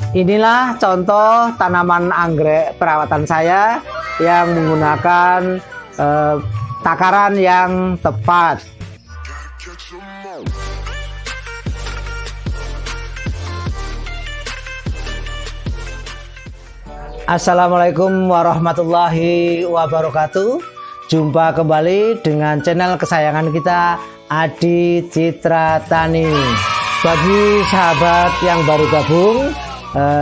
Inilah contoh tanaman anggrek perawatan saya yang menggunakan takaran yang tepat. Assalamualaikum warahmatullahi wabarakatuh. Jumpa kembali dengan channel kesayangan kita, Adi Citra Tani. Bagi sahabat yang baru gabung,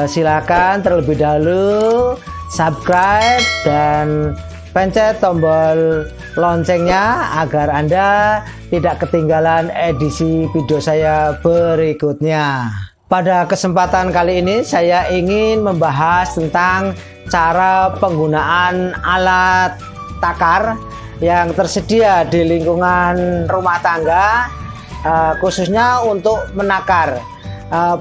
silakan terlebih dahulu subscribe dan pencet tombol loncengnya agar Anda tidak ketinggalan edisi video saya berikutnya. Pada kesempatan kali ini saya ingin membahas tentang cara penggunaan alat takar yang tersedia di lingkungan rumah tangga, khususnya untuk menakar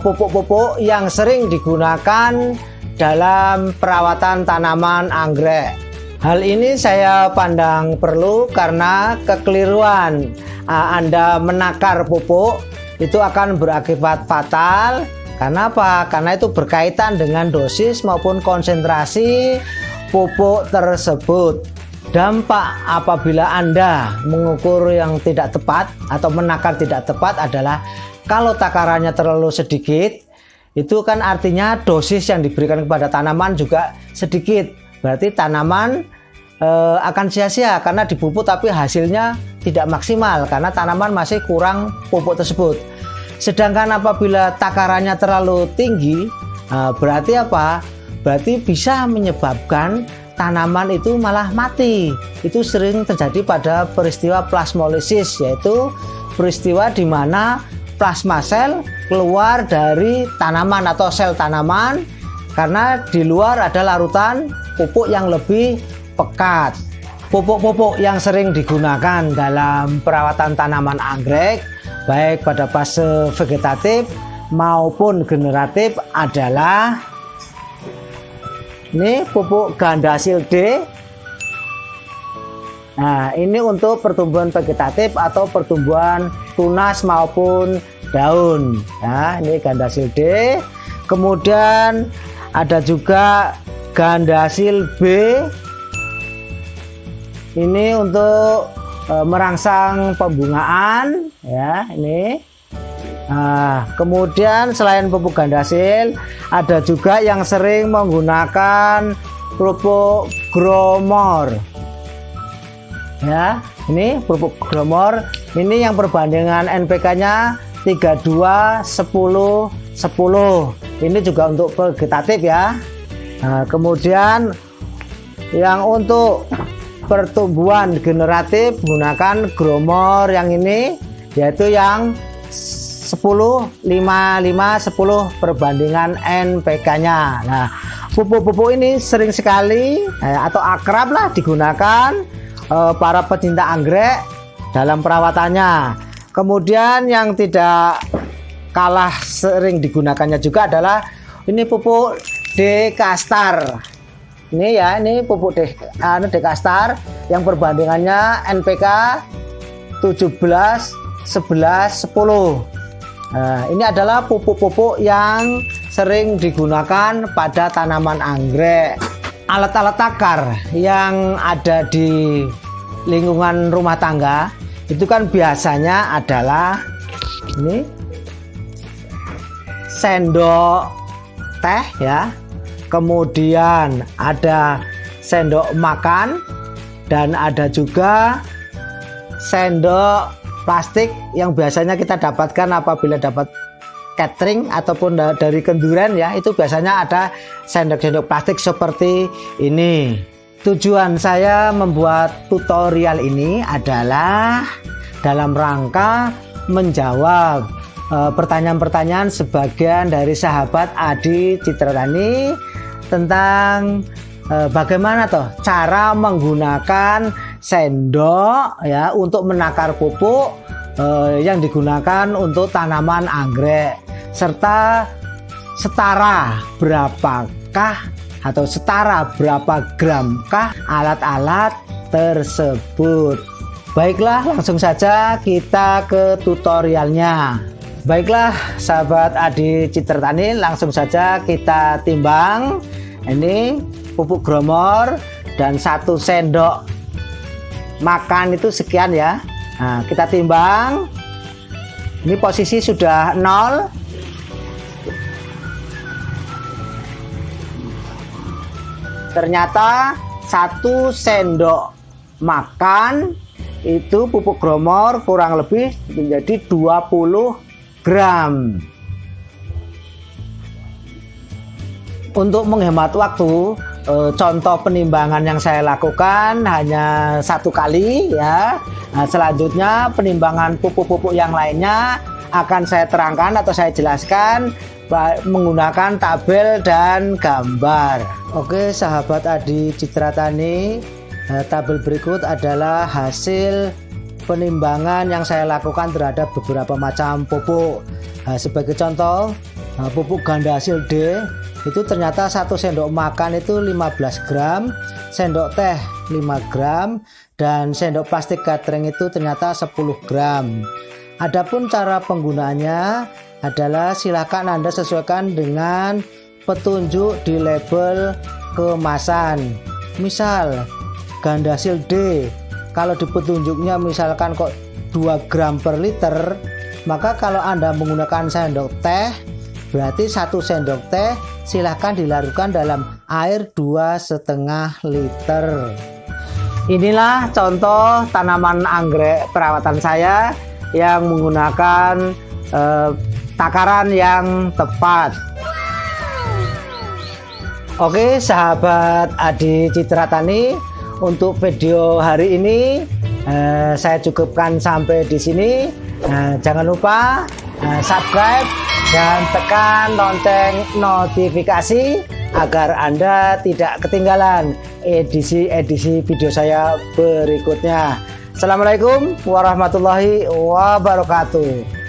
pupuk-pupuk yang sering digunakan dalam perawatan tanaman anggrek. Hal ini saya pandang perlu karena kekeliruan Anda menakar pupuk itu akan berakibat fatal. Karena apa? Karena itu berkaitan dengan dosis maupun konsentrasi pupuk tersebut. Dampak apabila Anda mengukur yang tidak tepat atau menakar tidak tepat adalah kalau takarannya terlalu sedikit, itu kan artinya dosis yang diberikan kepada tanaman juga sedikit. Berarti tanaman akan sia-sia karena dipupuk tapi hasilnya tidak maksimal karena tanaman masih kurang pupuk tersebut. Sedangkan apabila takarannya terlalu tinggi, berarti apa? Berarti bisa menyebabkan tanaman itu malah mati. Itu sering terjadi pada peristiwa plasmolisis, yaitu peristiwa di mana plasma sel keluar dari tanaman atau sel tanaman karena di luar ada larutan pupuk yang lebih pekat. Pupuk-pupuk yang sering digunakan dalam perawatan tanaman anggrek baik pada fase vegetatif maupun generatif adalah ini pupuk Gandasil D. Nah, ini untuk pertumbuhan vegetatif atau pertumbuhan tunas maupun daun. Ya, ini Gandasil D. Kemudian ada juga Gandasil B. Ini untuk merangsang pembungaan, ya ini. Nah, kemudian selain pupuk Gandasil, ada juga yang sering menggunakan pupuk Gromor. Ya, ini pupuk Gromor. Ini yang perbandingan NPK-nya 32 10 10. Ini juga untuk vegetatif ya. Nah, kemudian yang untuk pertumbuhan generatif menggunakan Gromor yang ini, yaitu yang 10 5 5 10 perbandingan NPK-nya. Nah, pupuk-pupuk ini sering sekali atau akrab lah digunakan para pecinta anggrek dalam perawatannya. Kemudian yang tidak kalah sering digunakannya juga adalah ini pupuk Dekastar. Ini ya, ini pupuk Dekastar yang perbandingannya NPK 17 11 10. Nah, ini adalah pupuk-pupuk yang sering digunakan pada tanaman anggrek. Alat-alat takar yang ada di lingkungan rumah tangga itu kan biasanya adalah ini sendok teh ya. Kemudian ada sendok makan dan ada juga sendok plastik yang biasanya kita dapatkan apabila dapat catering ataupun dari kenduren ya, itu biasanya ada sendok-sendok plastik seperti ini. Tujuan saya membuat tutorial ini adalah dalam rangka menjawab pertanyaan-pertanyaan sebagian dari sahabat Adi Citra Tani tentang bagaimana toh cara menggunakan sendok ya untuk menakar pupuk yang digunakan untuk tanaman anggrek, serta setara berapakah atau setara berapa gramkah alat-alat tersebut. Baiklah, langsung saja kita ke tutorialnya. Baiklah sahabat Adi Citra Tani, langsung saja kita timbang. Ini pupuk gromor dan 1 sendok makan itu sekian ya. Nah, kita timbang. Ini posisi sudah 0. Ternyata 1 sendok makan itu pupuk gromor kurang lebih menjadi 20 gram. Untuk menghemat waktu, contoh penimbangan yang saya lakukan hanya 1 kali ya. Nah, selanjutnya penimbangan pupuk-pupuk yang lainnya akan saya terangkan atau saya jelaskan menggunakan tabel dan gambar. Oke sahabat Adi Citra Tani, tabel berikut adalah hasil penimbangan yang saya lakukan terhadap beberapa macam pupuk. Sebagai contoh, pupuk ganda hasil D itu ternyata 1 sendok makan itu 15 gram, sendok teh 5 gram, dan sendok plastik gathering itu ternyata 10 gram. Adapun cara penggunaannya adalah silakan Anda sesuaikan dengan petunjuk di label kemasan. Misal ganda hasil D, kalau di petunjuknya misalkan kok 2 gram per liter, maka kalau Anda menggunakan sendok teh, berarti 1 sendok teh silahkan dilarutkan dalam air 2,5 liter. Inilah contoh tanaman anggrek perawatan saya yang menggunakan takaran yang tepat. Oke sahabat Adi Citra Tani, untuk video hari ini saya cukupkan sampai di sini. Jangan lupa subscribe dan tekan lonceng notifikasi agar Anda tidak ketinggalan edisi video saya berikutnya. Assalamualaikum warahmatullahi wabarakatuh.